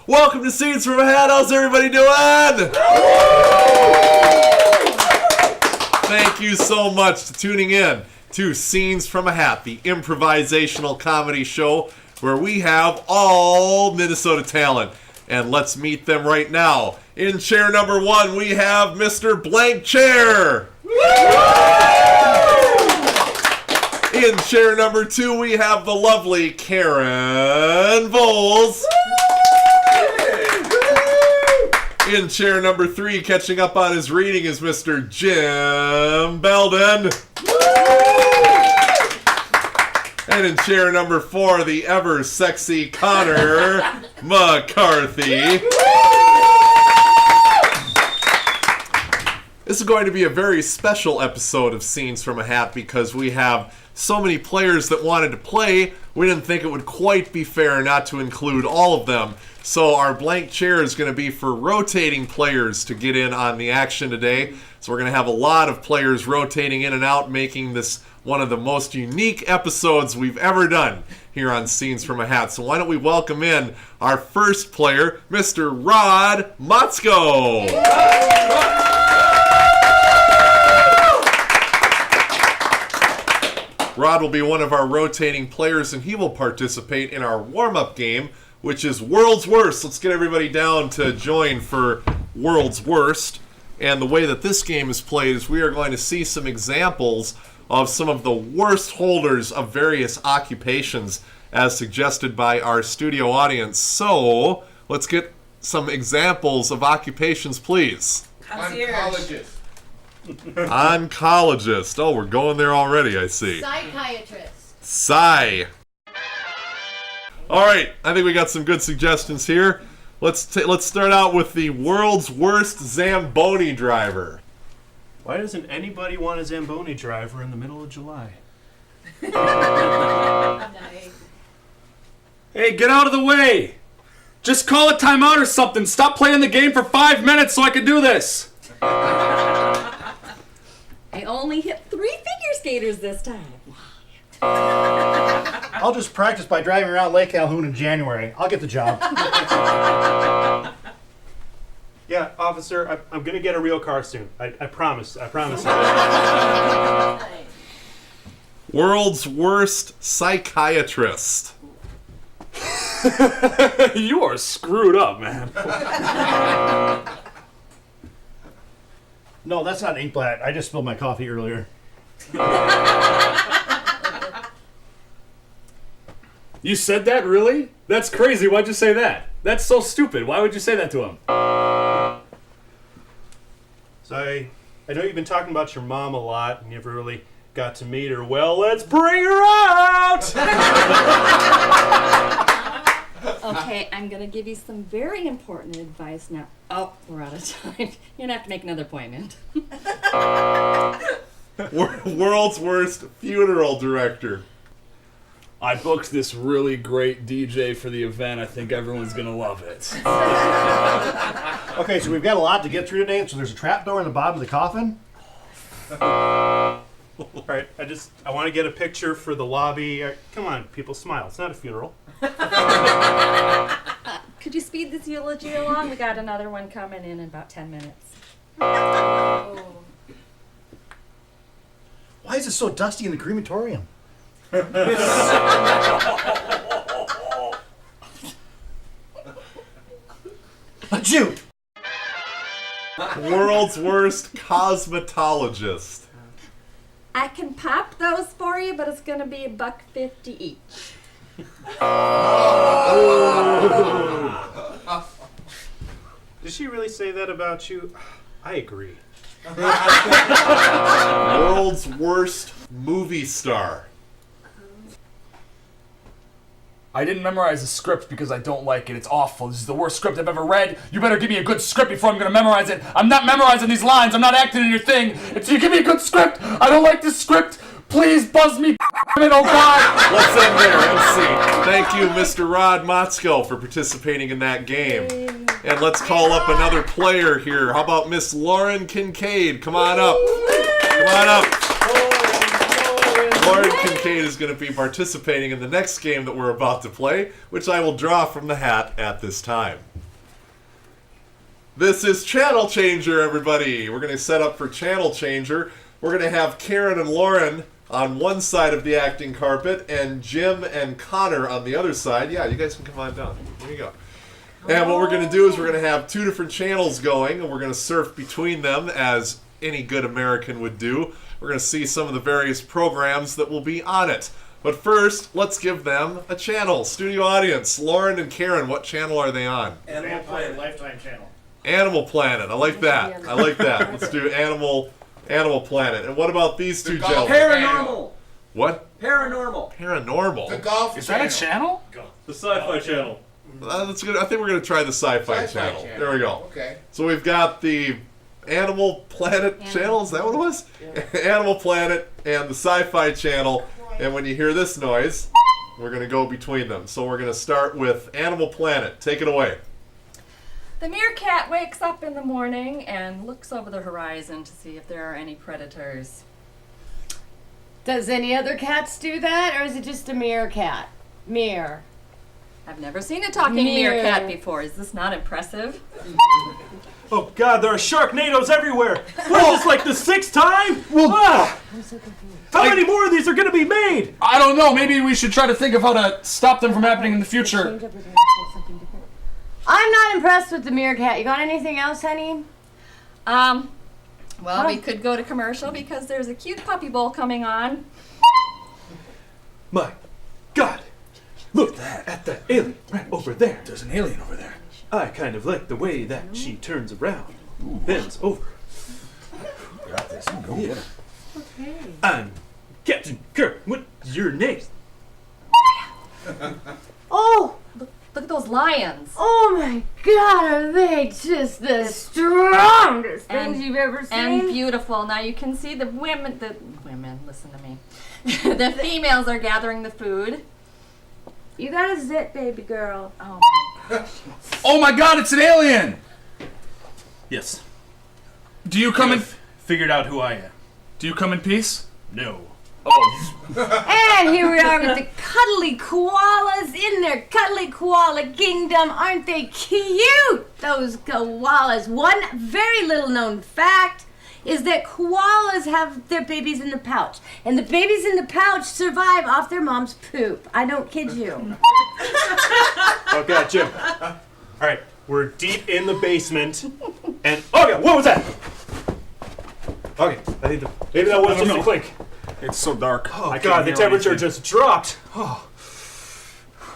Welcome to Scenes from a Hat. How's everybody doing? Thank you so much for tuning in to Scenes from a Hat, the improvisational comedy show where we have all Minnesota talent. And let's meet them right now. In chair number 1, we have Mr. Blank Chair. In chair number 2, we have the lovely Karen Voles. In chair number 3, catching up on his reading, is Mr. Jim Belden. And in chair number 4, the ever sexy Connor McCarthy. This is going to be a very special episode of Scenes from a Hat because we have so many players that wanted to play. We didn't think it would quite be fair not to include all of them. So our blank chair is going to be for rotating players to get in on the action today. So we're going to have a lot of players rotating in and out, making this one of the most unique episodes we've ever done here on Scenes from a Hat. So why don't we welcome in our first player, Mr. Rod Motzko. Rod will be one of our rotating players, and he will participate in our warm-up game, which is World's Worst. Let's get everybody down to join for World's Worst. And the way that this game is played is we are going to see some examples of some of the worst holders of various occupations as suggested by our studio audience. So, let's get some examples of occupations, please. Oncologist. Oncologist. Oh, we're going there already, I see. Psychiatrist. Psy. All right, I think we got some good suggestions here. Let's start out with the world's worst Zamboni driver. Why doesn't anybody want a Zamboni driver in the middle of July? Nice. Hey, get out of the way! Just call a timeout or something. Stop playing the game for 5 minutes so I can do this. I only hit 3 figure skaters this time. I'll just practice by driving around Lake Calhoun in January. I'll get the job. Yeah, officer, I'm gonna get a real car soon. I promise. I promise. Nice. World's worst psychiatrist. You are screwed up, man. No, that's not ink blot. I just spilled my coffee earlier. You said that, really? That's crazy. Why'd you say that? That's so stupid. Why would you say that to him? So I know you've been talking about your mom a lot, and you never really got to meet her. Well, let's bring her out! Okay, I'm going to give you some very important advice now. Oh, we're out of time. You're going to have to make another appointment. World's worst funeral director. I booked this really great DJ for the event. I think everyone's going to love it. Okay, so we've got a lot to get through today. So there's a trap door in the bottom of the coffin. All right, I want to get a picture for the lobby. Come on, people, smile. It's not a funeral. Could you speed this eulogy along? We got another one coming in about 10 minutes. Oh. Why is it so dusty in the crematorium? A Jew. World's worst cosmetologist. I can pop those for you, but it's going to be $1.50 each. Did she really say that about you? I agree. World's worst movie star. I didn't memorize the script because I don't like it. It's awful. This is the worst script I've ever read. You better give me a good script before I'm going to memorize it. I'm not memorizing these lines. I'm not acting in your thing. If you give me a good script, I don't like this script. Please buzz me. Oh, God. Let's end there. Let's see. Thank you, Mr. Rod Motzko, for participating in that game. And let's call up another player here. How about Miss Lauren Kincaid? Come on up. Come on up. Lauren Kincaid is going to be participating in the next game that we're about to play, which I will draw from the hat at this time. This is Channel Changer, everybody. We're going to set up for Channel Changer. We're going to have Karen and Lauren on one side of the acting carpet and Jim and Connor on the other side. Yeah, you guys can come on down. There you go. And what we're going to do is we're going to have two different channels going, and we're going to surf between them as any good American would do. We're going to see some of the various programs that will be on it. But first, let's give them a channel. Studio audience, Lauren and Karen, what channel are they on? Animal Planet Lifetime channel. Animal Planet. I like that. I like that. Let's do Animal Planet. And what about these two gentlemen? Paranormal. What? Paranormal. Paranormal. The golf Is that a channel? The Sci-Fi Channel. That's good. I think we're going to try the Sci-Fi channel. There we go. Okay. So we've got the Animal Planet channel. Is that what it was? Animal Planet and the Sci-Fi channel. And when you hear this noise, we're going to go between them. So we're going to start with Animal Planet. Take it away. The meerkat wakes up in the morning and looks over the horizon to see if there are any predators. Does any other cats do that, or is it just a meerkat? Mere. I've never seen a talking Mere. meerkat before. Is this not impressive? Oh God, there are Sharknadoes everywhere. What is this, like the 6th time? Ah! I'm so confused. How many more of these are going to be made? I don't know. Maybe we should try to think of how to stop them from happening in the future. Change up or say something different. I'm not impressed with the meerkat. You got anything else, honey? Well, we could go to commercial because there's a cute puppy bowl coming on. My God, look at that alien right over there. There's an alien over there. I kind of like the way that she turns around, bends over. Got this. Go. Yeah. Okay. I'm Captain Kirk. What's your name? Oh! Look at those lions. Oh my God, are they just the strongest things And- you've ever seen? And beautiful. Now you can see the women, listen to me. The females are gathering the food. You got a zit, baby girl. Oh my gosh. Oh my God! It's an alien. Yes. Do you come in? Figured out who I am. Do you come in peace? No. Oh. And here we are with the cuddly koalas in their cuddly koala kingdom. Aren't they cute? Those koalas. One very little known fact is that koalas have their babies in the pouch. And the babies in the pouch survive off their mom's poop. I don't kid you. Okay, Jim. All right, we're deep in the basement, and oh yeah, what was that? Okay, I think maybe that wasn't just a click. It's so dark. Oh my God, the temperature just dropped. Oh.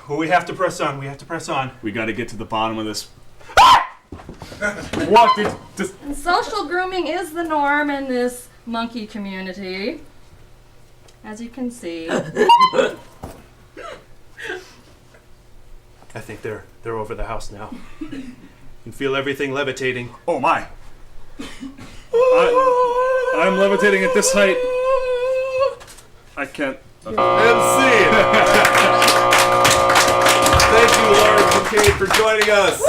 Well, we have to press on. We have to press on. We got to get to the bottom of this. What? And social grooming is the norm in this monkey community. As you can see. I think they're over the house now. You can feel everything levitating. Oh my. I'm levitating at this height. I can't. And scene. Thank you, Lauren Kincaid, for joining us.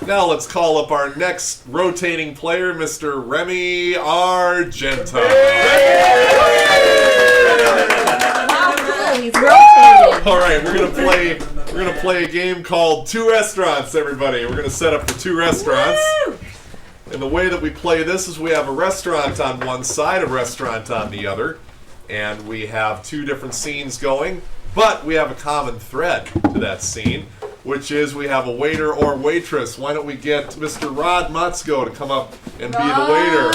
Now let's call up our next rotating player, Mr. Remy Argento. Wow, he's rotating. All right, we're gonna play a game called Two Restaurants. Everybody, we're gonna set up for two restaurants. And the way that we play this is we have a restaurant on one side, a restaurant on the other, and we have two different scenes going, but we have a common thread to that scene, which is we have a waiter or waitress. Why don't we get Mr. Rod Motzko to come up and be the waiter?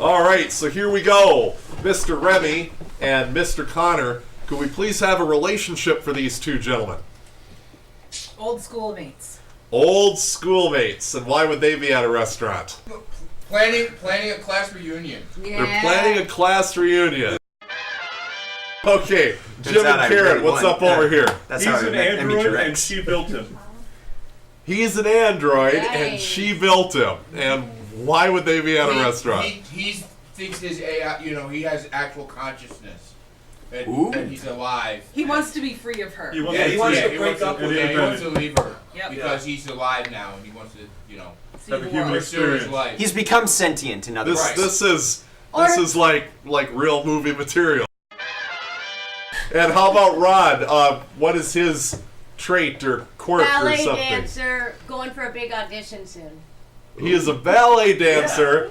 All right, so here we go. Mr. Remy and Mr. Connor, could we please have a relationship for these two gentlemen? Old schoolmates. Old schoolmates, and why would they be at a restaurant? Planning a class reunion. Yeah. They're planning a class reunion. Okay, Jim out and I Karen, really what's won. up over here? That's He's how I an met Emmy android, and Drex. she built him. He's an android, and Right. she built him. And why would they be at a restaurant? He thinks his AI, he has actual consciousness. Ooh. And he's alive. He wants to be free of her. He wants Yeah, to he break wants up to, with he wants to her. leave her Yep. because he's alive now, and he wants to, See Have the a human world. pursue his experience. life. He's become sentient, in other This words. this is This is like real movie material. And how about Rod? What is his trait or quirk or Ballet something? dancer going for a big audition soon. He is a ballet dancer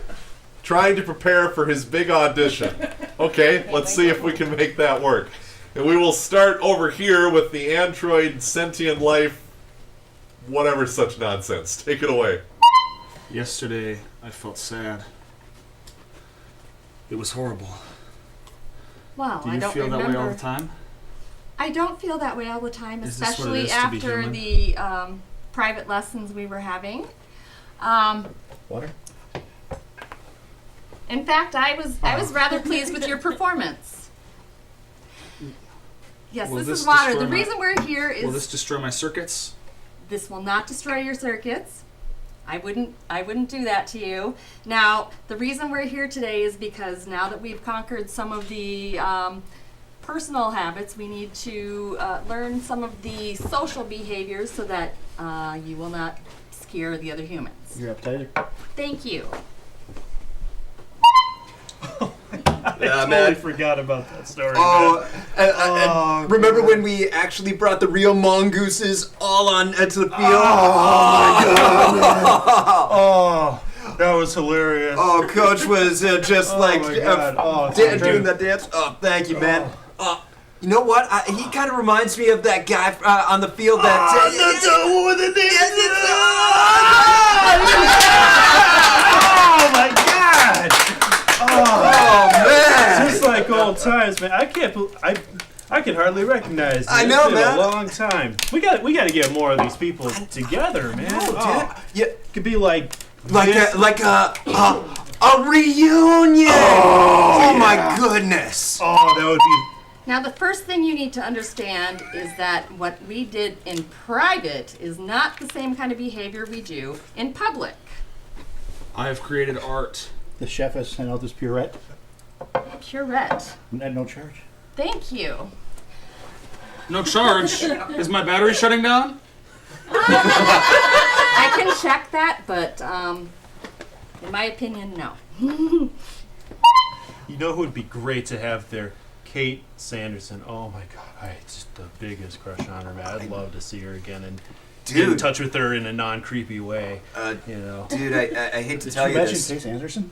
trying to prepare for his big audition. Okay, let's see if we can make that work. And we will start over here with the android sentient life, whatever such nonsense. Take it away. Yesterday, I felt sad. It was horrible. Well, Do I you don't feel remember. that way all the time? I don't feel that way all the time, Is this what it especially is to be after human? the private lessons we were having. Water? In fact, I was rather pleased with your performance. Yes, Will this this is water. destroy The my- reason we're here is Will this destroy my circuits? this will not destroy your circuits. I wouldn't do that to you. Now, the reason we're here today is because now that we've conquered some of the personal habits, we need to learn some of the social behaviors so that you will not scare the other humans. Your appetizer? Thank you. I totally forgot about that story. And remember when we actually brought the real mongooses all on to the field? Oh, that was hilarious. Oh, Coach was just like my God. Oh, doing that dance. Oh, thank you, man. You know what? He kind of reminds me of that guy on the field that. Oh my God! Oh man! Just like old times, man. I can't. I can hardly recognize. It. I know, It's been man. a long time. We got to get more of these people together, man. Oh, dude. Yeah, Could be like a reunion. Oh my goodness! Oh, that would be. Now, the first thing you need to understand is that what we did in private is not the same kind of behavior we do in public. I have created art. The chef has sent out this purette Purette. at no charge. Thank you. No charge. Is my battery shutting down? I can check that, but in my opinion, no. You know who would be great to have there? Kate Sanderson. Oh my God, I just the biggest crush on her, man. I'd love to see her again and get in Dude. touch with her in a non-creepy way. You know. Dude, I hate to Did tell you you mention this. Case Anderson?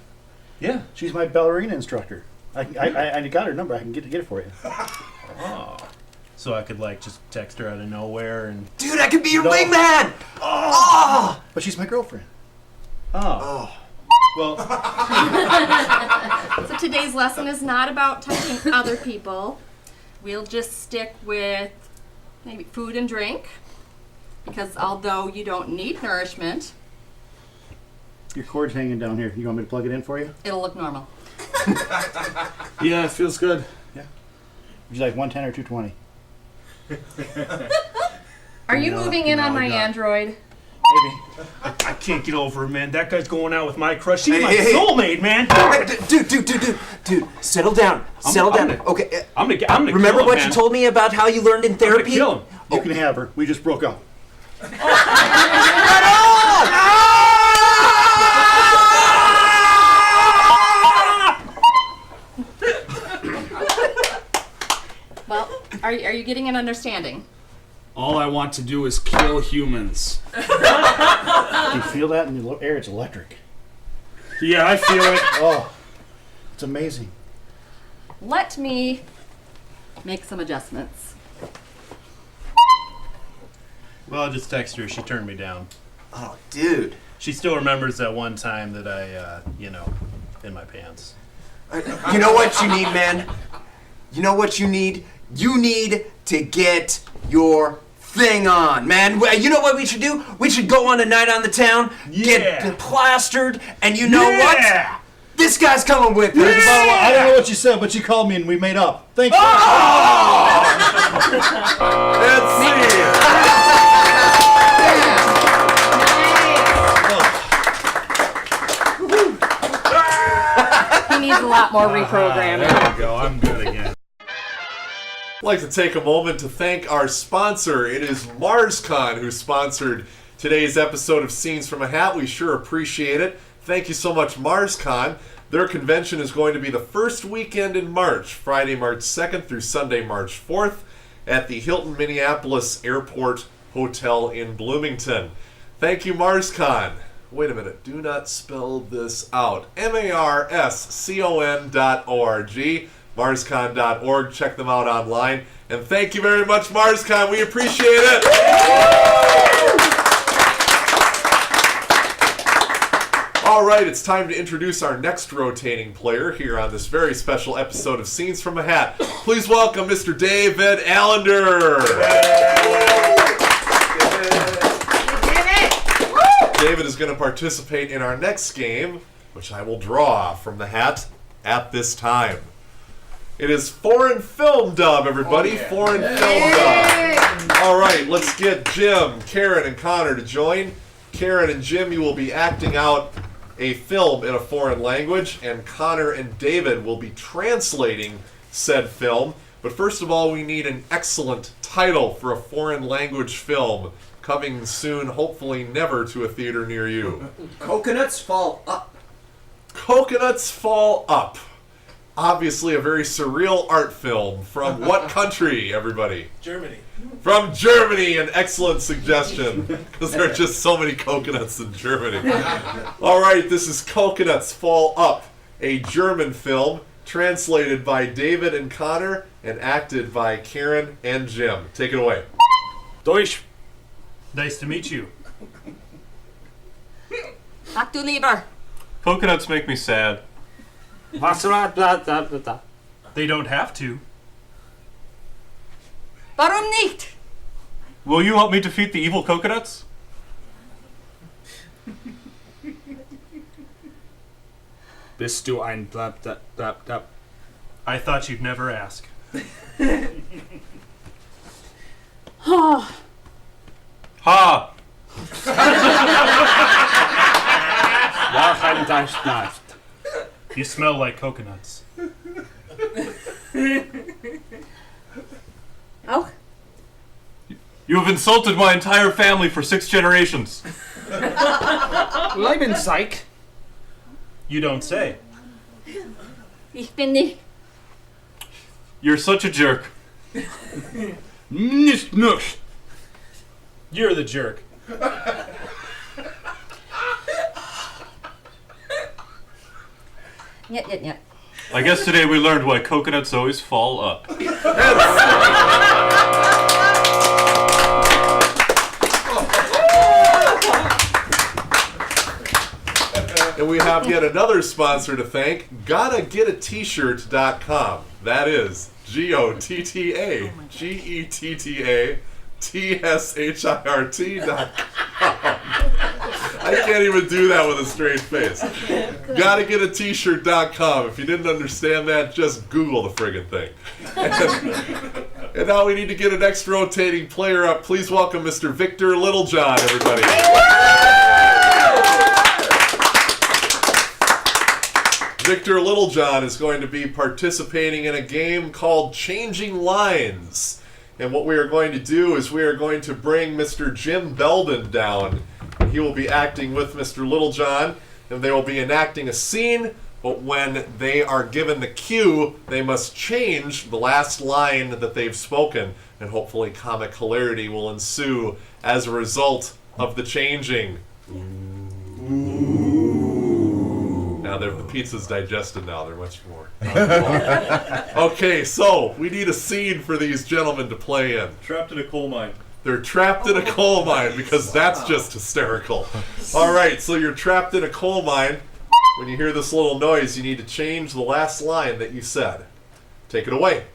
Yeah. She's my ballerina instructor. I got her number. I can get it for you. Oh. So I could like just text her out of nowhere and. Dude, I could be your No. wingman. Oh. But she's my girlfriend. Oh. Well. So today's lesson is not about touching other people. We'll just stick with maybe food and drink. Because although you don't need nourishment, Your cord's hanging down here. You want me to plug it in for you? it'll look normal. Yeah, it feels good. Would you like 110 or 220? Are you No, moving in on no, my no. Android? Maybe. I can't get over her, man. That guy's going out with my crush. She's Hey, my hey, hey. soulmate, man. Dude, settle down. Settle I'm down. gonna- Okay. I'm gonna Remember kill him, what man. you told me about how you learned in I'm gonna therapy? kill him. You can have her. We just broke up. Well, are you getting an understanding? All I want to do is kill humans. Do you feel that in the air? It's electric. Yeah, I feel it. Oh, it's amazing. Let me make some adjustments. Well, I'll just text her. She turned me down. Oh, dude. She still remembers that one time that I, in my pants. You know what you need, man? You know what you need? You need to get your thing on, man. You know what we should do? We should go on a night on the town, Yeah. get plastered, and you know what? Yeah. This guy's coming with us. I don't know what you said, but you called me and we made up. Thanks. Let's see. He needs a lot more reprogramming. There we go. I'm good again. I'd like to take a moment to thank our sponsor. It is MarsCon who sponsored today's episode of Scenes from a Hat. We sure appreciate it. Thank you so much, MarsCon. Their convention is going to be the first weekend in March, Friday, March 2nd through Sunday, March 4th, at the Hilton Minneapolis Airport Hotel in Bloomington. Thank you, MarsCon. Wait a minute, do not spell this out. MarsCon.org, marscon.org. Check them out online. And thank you very much, MarsCon. We appreciate it. All right, it's time to introduce our next rotating player here on this very special episode of Scenes from a Hat. Please welcome Mr. David Allender. David is going to participate in our next game, which I will draw from the hat at this time. It is foreign film dub, everybody. Foreign film dub. All right, let's get Jim, Karen, and Connor to join. Karen and Jim, you will be acting out a film in a foreign language, and Connor and David will be translating said film. But first of all, we need an excellent title for a foreign language film, coming soon, hopefully never to a theater near you. Coconuts Fall Up. Coconuts Fall Up. Obviously a very surreal art film. From what country, everybody? Germany. From Germany, an excellent suggestion, because there are just so many coconuts in Germany. All right, this is Coconuts Fall Up, a German film, translated by David and Connor, and acted by Karen and Jim. Take it away. Deutsch. Nice to meet you. Ach du lieber. Coconuts make me sad. They don't have to. Warum nicht? Will you help me defeat the evil coconuts? Bist du ein blab blab blab blab? I thought you'd never ask. Ha! Wahrheit das nicht. You smell like coconuts. Oh, You have insulted my entire family for 6 generations. Lebenszeig. You don't say. Ich bin nicht. You're such a jerk. Nicht nicht. You're the jerk. Niet, niet, niet. I guess today we learned why coconuts always fall up. And we have yet another sponsor to thank, GottaGetAT-shirt.com. That is GottaGetATShirt.com. I can't even do that with a straight face. GottaGetAT-shirt.com. If you didn't understand that, just Google the friggin' thing. And now we need to get an next rotating player up. Please welcome Mr. Victor Littlejohn, everybody. Victor Littlejohn is going to be participating in a game called Changing Lines. And what we are going to do is we are going to bring Mr. Jim Belden down. He will be acting with Mr. Littlejohn, and they will be enacting a scene, but when they are given the cue, they must change the last line that they've spoken, and hopefully comic hilarity will ensue as a result of the changing. Now the pizza's digested now, they're much more. Okay, so we need a scene for these gentlemen to play in. Trapped in a coal mine. They're trapped in a coal mine, because that's just hysterical. All right, so you're trapped in a coal mine. When you hear this little noise, you need to change the last line that you said. Take it away.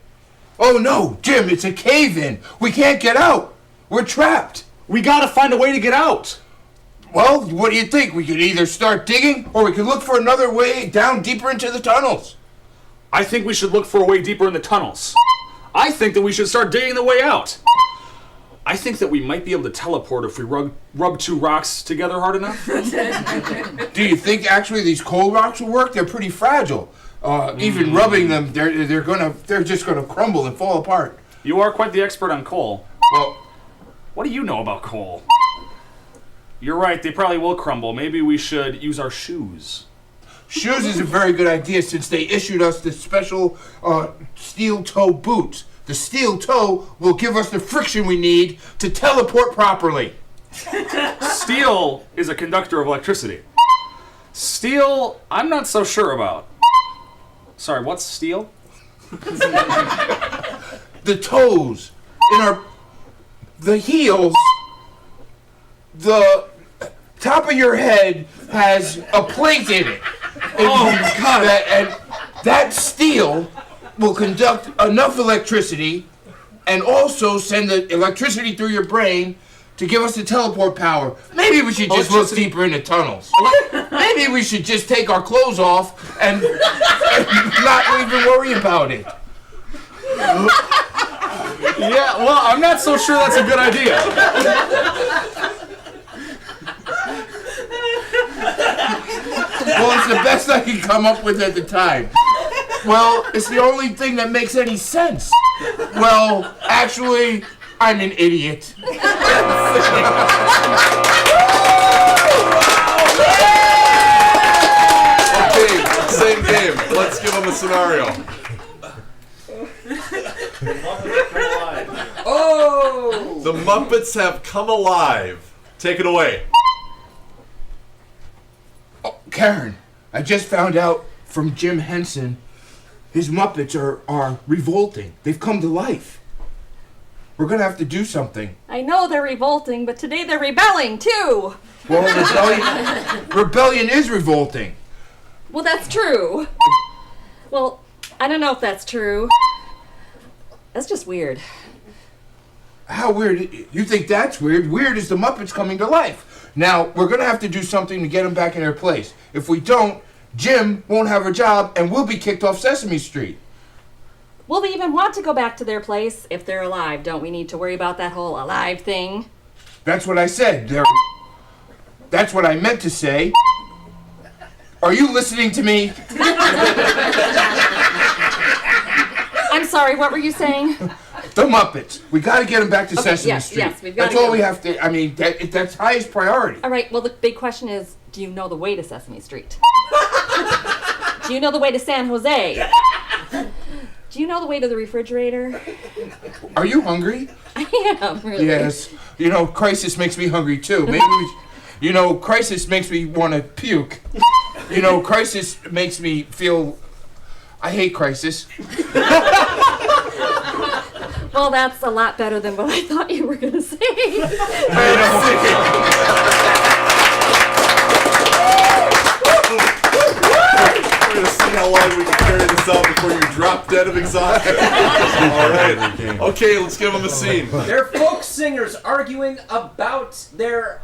Oh no, Jim, it's a cave-in. We can't get out. We're trapped. We gotta find a way to get out. Well, what do you think? We could either start digging, or we could look for another way down deeper into the tunnels. I think we should look for a way deeper in the tunnels. I think that we should start digging the way out. I think that we might be able to teleport if we rub 2 rocks together hard enough. Do you think actually these coal rocks will work? They're pretty fragile. Even rubbing them, they're just gonna crumble and fall apart. You are quite the expert on coal. Well, What do you know about coal? You're right, they probably will crumble. Maybe we should use our shoes. Shoes is a very good idea since they issued us the special steel toe boots. The steel toe will give us the friction we need to teleport properly. Steel is a conductor of electricity. Steel, I'm not so sure about. Sorry, what's steel? The toes the heels, the top of your head has a plate in it. God! And that steel will conduct enough electricity and also send the electricity through your brain to give us the teleport power. Maybe we should just look deeper into tunnels. Maybe we should just take our clothes off and not even worry about it. Yeah, well, I'm not so sure that's a good idea. Well, it's the best I can come up with at the time. Well, it's the only thing that makes any sense. Well, actually, I'm an idiot. Okay, same game. Let's give them a scenario. Oh! The Muppets have come alive. Take it away. Oh, Karen, I just found out from Jim Henson, his Muppets are revolting. They've come to life. We're gonna have to do something. I know they're revolting, but today they're rebelling too. Well, rebellion is revolting. Well, that's true. Well, I don't know if that's true. That's just weird. How weird? You think that's weird? Weird is the Muppets coming to life. Now, we're gonna have to do something to get them back in their place. If we don't, Jim won't have a job and we'll be kicked off Sesame Street. Will they even want to go back to their place if they're alive? Don't we need to worry about that whole alive thing? That's what I said. That's what I meant to say. Are you listening to me? I'm sorry, what were you saying? The Muppets. We gotta get them back to Sesame Street. Yes, we've got to That's all we have to. I mean, that's highest priority. All right, well, the big question is, do you know the way to Sesame Street? Do you know the way to San Jose? Do you know the way to the refrigerator? Are you hungry? I am, really. Yes. You know, crisis makes me hungry too. Maybe crisis makes me want to puke. Crisis makes me feel. I hate crisis. Well, that's a lot better than what I thought you were going to say. We're going to see how long we can carry this out before you drop dead of exhaustion. All right. Okay, let's give them a scene. They're folk singers arguing about their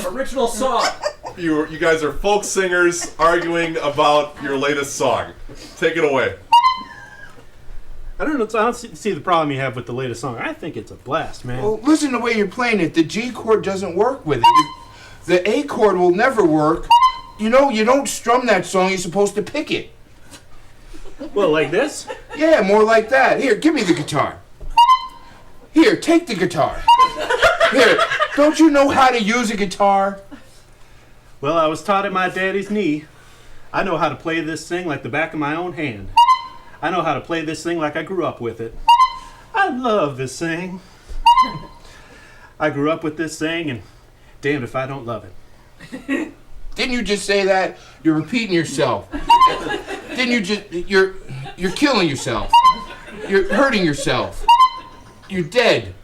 original song. You guys are folk singers arguing about your latest song. Take it away. I don't see the problem you have with the latest song. I think it's a blast, man. Well, listen to the way you're playing it. The G chord doesn't work with it. The A chord will never work. You don't strum that song. You're supposed to pick it. Well, like this? Yeah, more like that. Here, give me the guitar. Here, take the guitar. Here, don't you know how to use a guitar? Well, I was taught at my daddy's knee. I know how to play this thing like the back of my own hand. I know how to play this thing like I grew up with it. I love this thing. I grew up with this thing, and damned if I don't love it. Didn't you just say that? You're repeating yourself. Didn't you just... You're killing yourself. You're hurting yourself. You're dead.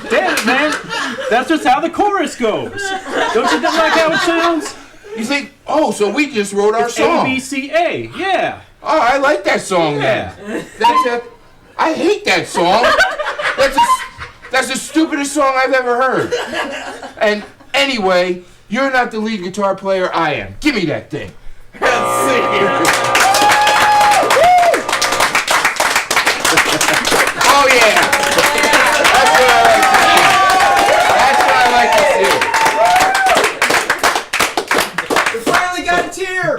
Damn it, man. That's just how the chorus goes. Don't you like how it sounds? You think, oh, so we just wrote our it's song. A-B-C-A, yeah. Oh, I like that song then. I hate that song. That's the stupidest song I've ever heard. And anyway, you're not the lead guitar player, I am. Give me that thing. Let's see. Oh yeah. That's what I like to see. We finally got a tear!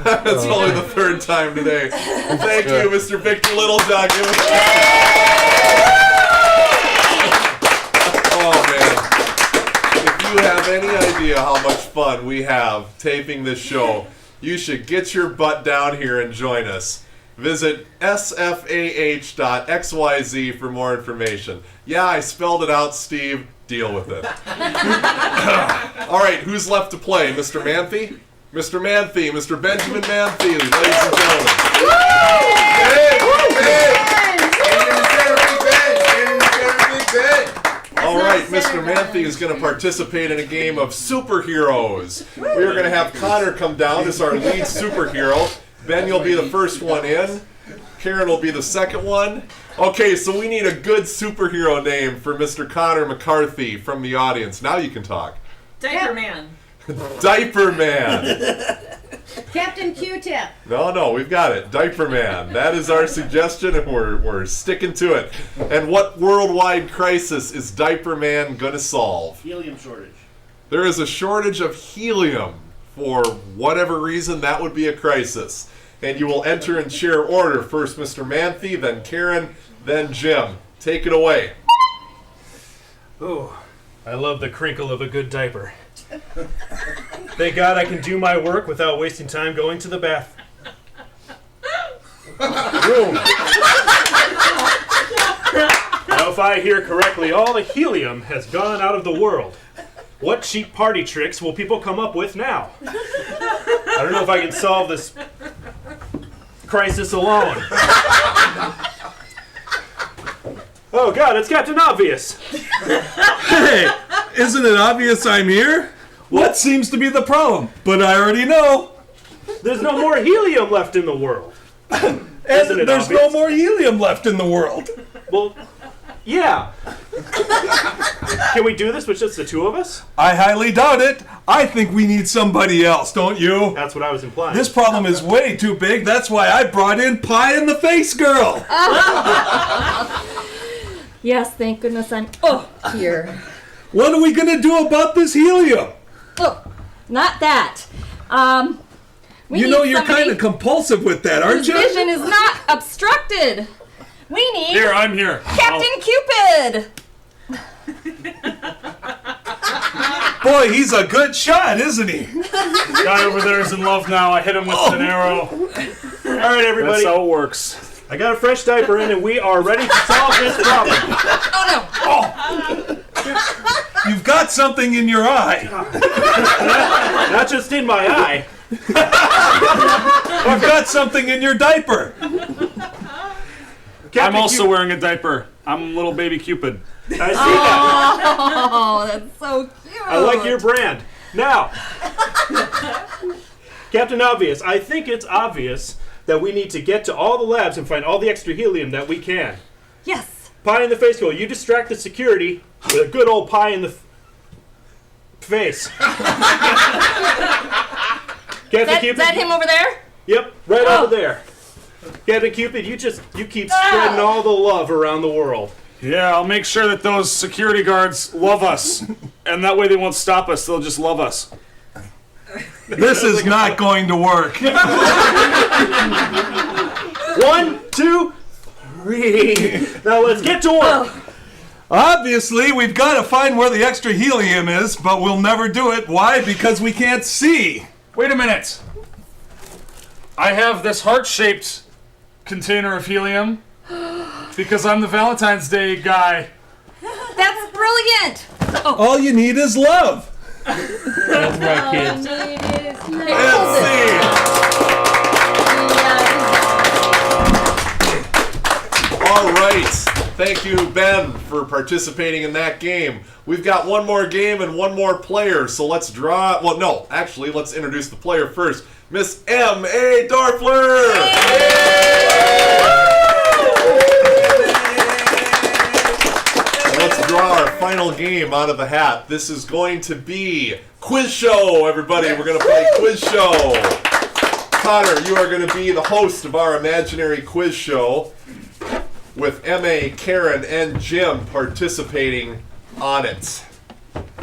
That's only the third time today. Thank you, Mr. Victor Littlejohn. Oh man. If you have any idea how much fun we have taping this show, you should get your butt down here and join us. Visit sfah.xyz for more information. Yeah, I spelled it out, Steve. Deal with it. All right, who's left to play? Mr. Manthe? Mr. Manthe, Mr. Benjamin Manthe, ladies and gentlemen. All right, Mr. Manthe is going to participate in a game of superheroes. We are going to have Connor come down as our lead superhero. Ben, you'll be the first one in. Karen will be the second one. Okay, so we need a good superhero name for Mr. Connor McCarthy from the audience. Now you can talk. Diaper Man. Diaper Man. Captain Q-Tip. No, we've got it. Diaper Man. That is our suggestion, and we're sticking to it. And what worldwide crisis is Diaper Man going to solve? Helium shortage. There is a shortage of helium. For whatever reason, that would be a crisis. And you will enter in chair order. First Mr. Manthe, then Karen, then Jim. Take it away. Oh, I love the crinkle of a good diaper. Thank God I can do my work without wasting time going to the bath room. Now, if I hear correctly, all the helium has gone out of the world. What cheap party tricks will people come up with now? I don't know if I can solve this crisis alone. Oh God, it's Captain Obvious. Hey, isn't it obvious I'm here? What seems to be the problem? But I already know. There's no more helium left in the world. And there's no more helium left in the world. Well, yeah. Can we do this with just the two of us? I highly doubt it. I think we need somebody else, don't you? That's what I was implying. This problem is way too big. That's why I brought in Pie in the Face Girl. Yes, thank goodness I'm here. What are we going to do about this helium? Oh, not that. You know, you're kind of compulsive with that, aren't you? His vision is not obstructed. We need Here, I'm here. Captain Cupid. Boy, he's a good shot, isn't he? Guy over there is in love now. I hit him with an arrow. All right, everybody. That's how it works. I got a fresh diaper in, and we are ready to solve this problem. Oh no! You've got something in your eye. Not just in my eye. You've got something in your diaper. I'm also wearing a diaper. I'm little baby Cupid. I see that. Oh, that's so cute. I like your brand. Now, Captain Obvious, I think it's obvious that we need to get to all the labs and find all the extra helium that we can. Yes. Pie in the face girl, you distract the security with a good old pie in the face. Captain Cupid. Is that him over there? Yep, right over there. Captain Cupid, you keep spreading all the love around the world. Yeah, I'll make sure that those security guards love us. And that way they won't stop us. They'll just love us. This is not going to work. 1, 2, 3. Now let's get to work. Obviously, we've got to find where the extra helium is, but we'll never do it. Why? Because we can't see. Wait a minute. I have this heart-shaped container of helium because I'm the Valentine's Day guy. That's brilliant. All you need is love. That's right, kids. Let's see. All right. Thank you, Ben, for participating in that game. We've got one more game and one more player, so let's draw... Well, no, actually, let's introduce the player first. Miss M.A. Dorfler! And let's draw our final game out of the hat. This is going to be Quiz Show, everybody. We're going to play Quiz Show. Connor, you are going to be the host of our imaginary quiz show with M.A., Karen, and Jim participating on it.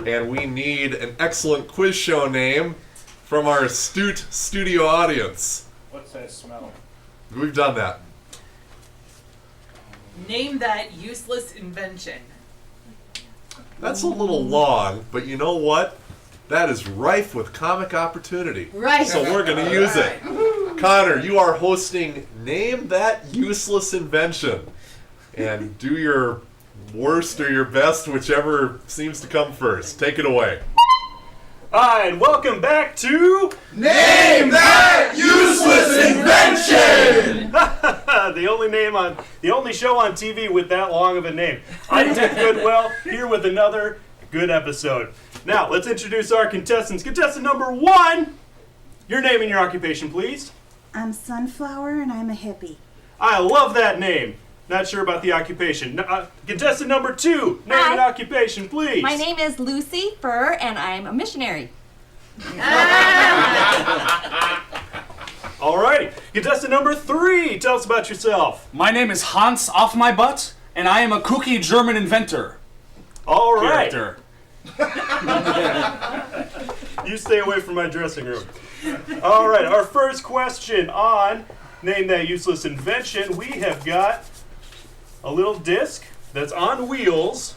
And we need an excellent quiz show name from our astute studio audience. What's that smell? We've done that. Name that useless invention. That's a little long, but you know what? That is rife with comic opportunity. Right. So we're going to use it. Connor, you are hosting Name That Useless Invention. And do your worst or your best, whichever seems to come first. Take it away. Hi, and welcome back to Name That Useless Invention! the only show on TV with that long of a name. I'm Dick Goodwell, here with another good episode. Now, let's introduce our contestants. Contestant number 1, your name and your occupation, please. I'm Sunflower and I'm a hippie. I love that name. Not sure about the occupation. Contestant number 2, name and occupation, please. My name is Lucy Fur, and I'm a missionary. Alrighty. Contestant number 3, tell us about yourself. My name is Hans Off My Butt, and I am a kooky German inventor. All right. Character. You stay away from my dressing room. All right, our first question on Name That Useless Invention. We have got a little disc that's on wheels,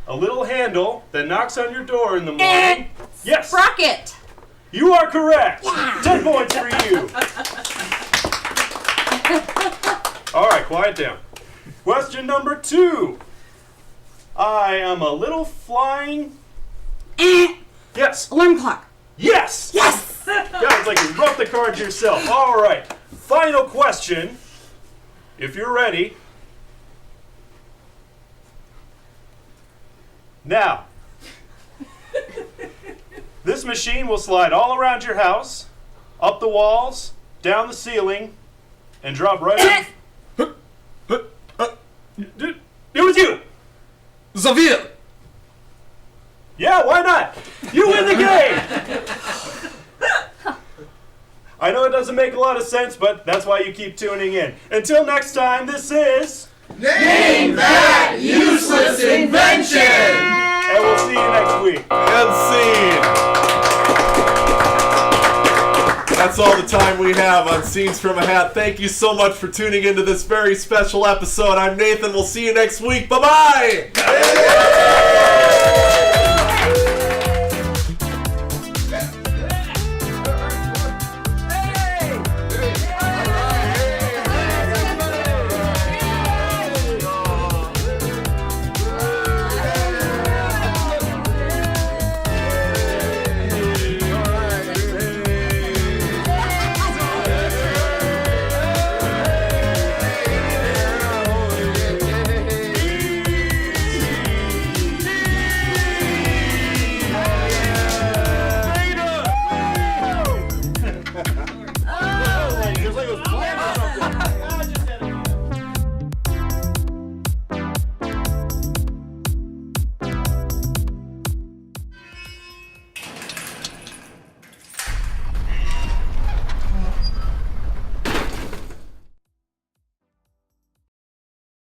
a little handle that knocks on your door in the morning. Yes. Sprocket. You are correct. Yeah. 10 points for you. All right, quiet down. Question number 2. I am a little flying... Yes. Alarm clock. Yes! Yes! Yeah, it's like you wrote the card yourself. All right. Final question. If you're ready. Now, this machine will slide all around your house, up the walls, down the ceiling, and drop right in. It was you! Xavier! Yeah, why not? You win the game! I know it doesn't make a lot of sense, but that's why you keep tuning in. Until next time, this is... Name That Useless Invention! And we'll see you next week. And scene. That's all the time we have on Scenes from a Hat. Thank you so much for tuning into this very special episode. I'm Nathan. We'll see you next week. Bye-bye!